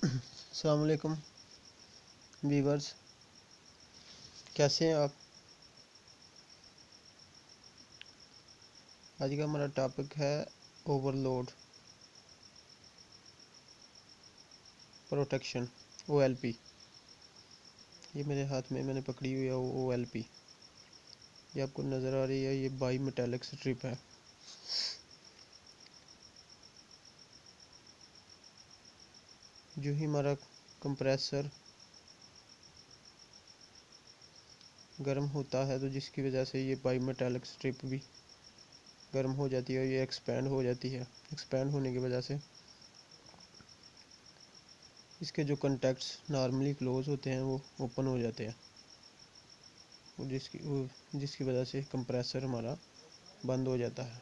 अस्सलाम वालेकुम वीवर्स, कैसे हैं आप। आज का हमारा टॉपिक है ओवरलोड प्रोटेक्शन OLP। ये मेरे हाथ में मैंने पकड़ी हुई है OLP। ये आपको नज़र आ रही है, ये बाई मेटालिक स्ट्रिप है। जो ही हमारा कंप्रेसर गर्म होता है तो जिसकी वजह से ये बाई मेटालिक स्ट्रिप भी गर्म हो जाती है और ये एक्सपेंड हो जाती है। एक्सपेंड होने की वजह से इसके जो कॉन्टैक्ट्स नॉर्मली क्लोज होते हैं वो ओपन हो जाते हैं और जिसकी वजह से कंप्रेसर हमारा बंद हो जाता है।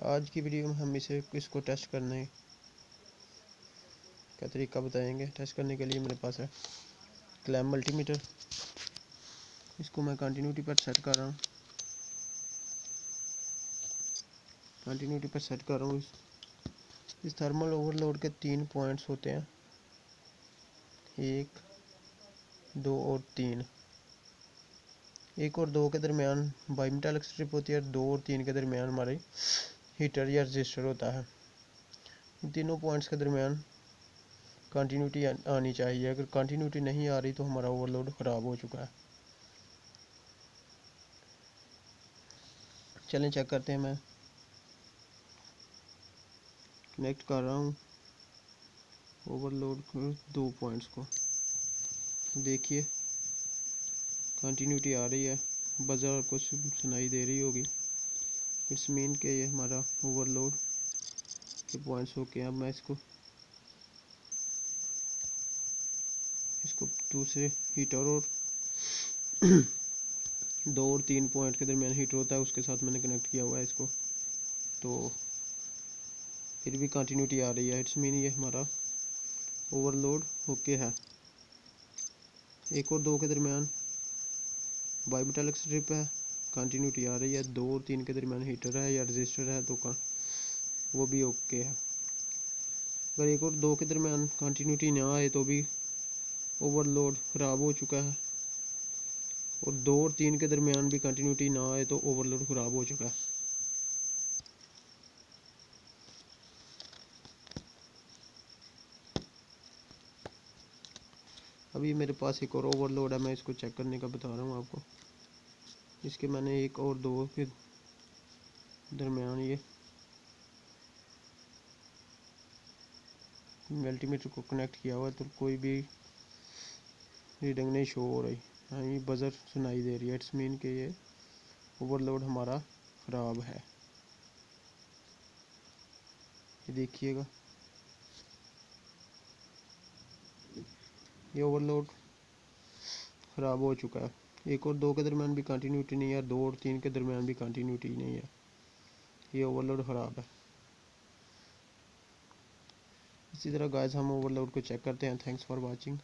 आज की वीडियो में हम इसको टेस्ट करने का तरीका बताएंगे। टेस्ट करने के लिए मेरे पास है क्लैम्प मल्टीमीटर। इसको मैं कंटिन्यूटी पर सेट कर रहा हूँ। कंटिन्यूटी पर सेट कर रहा हूँ। इस थर्मल ओवरलोड के 3 पॉइंट्स होते हैं, 1, 2 और 3। 1 और 2 के दरमियान बाईमेटालिक स्ट्रिप होती है और 2 और 3 के दरमियान हमारी हीटर या रजिस्टर होता है। इन तीनों पॉइंट्स के दरमियान कंटिन्यूटी आनी चाहिए। अगर कंटिन्यूटी नहीं आ रही तो हमारा ओवरलोड ख़राब हो चुका है। चलें चेक करते हैं। मैं कनेक्ट कर रहा हूँ ओवरलोड को 2 पॉइंट्स को। देखिए कंटिन्यूटी आ रही है, बजर को सुनाई दे रही होगी। इट्स मीन के ये हमारा ओवरलोड के पॉइंट्स हो के। अब मैं इसको दूसरे हीटर और 2 और 3 पॉइंट के दरमियान हीटर होता है, उसके साथ मैंने कनेक्ट किया हुआ है इसको। तो फिर भी कंटिन्यूटी आ रही है। इट्स मीन ये हमारा ओवरलोड ओके है। 1 और 2 के दरमियान बाईमेटालिक स्ट्रिप है, कंटिन्यूटी आ रही है। 2 और 3 के दरमियान हीटर है या रजिस्टर है तो वो भी ओके है। अगर 1 और 2 के दरमियान कंटिन्यूटी ना आए तो भी ओवरलोड ख़राब हो चुका है, और 2 और 3 के दरमियान भी कंटिन्यूटी ना आए तो ओवरलोड ख़राब हो चुका है। अभी मेरे पास एक और ओवरलोड है, मैं इसको चेक करने का बता रहा हूँ आपको। इसके मैंने 1 और 2 के दरमियान ये मल्टीमीटर को कनेक्ट किया हुआ है, तो कोई भी रीडिंग नहीं शो हो रही। हाँ, ये बजर सुनाई दे रही है। इट्स मीन के ये ओवरलोड हमारा ख़राब है। ये देखिएगा, ये ओवरलोड ख़राब हो चुका है। 1 और 2 के दरमियान भी कंटिन्यूटी नहीं है, 2 और 3 के दरमियान भी कंटिन्यूटी नहीं है। ये ओवरलोड ख़राब है। इसी तरह गाइस हम ओवरलोड को चेक करते हैं। Thanks for watching.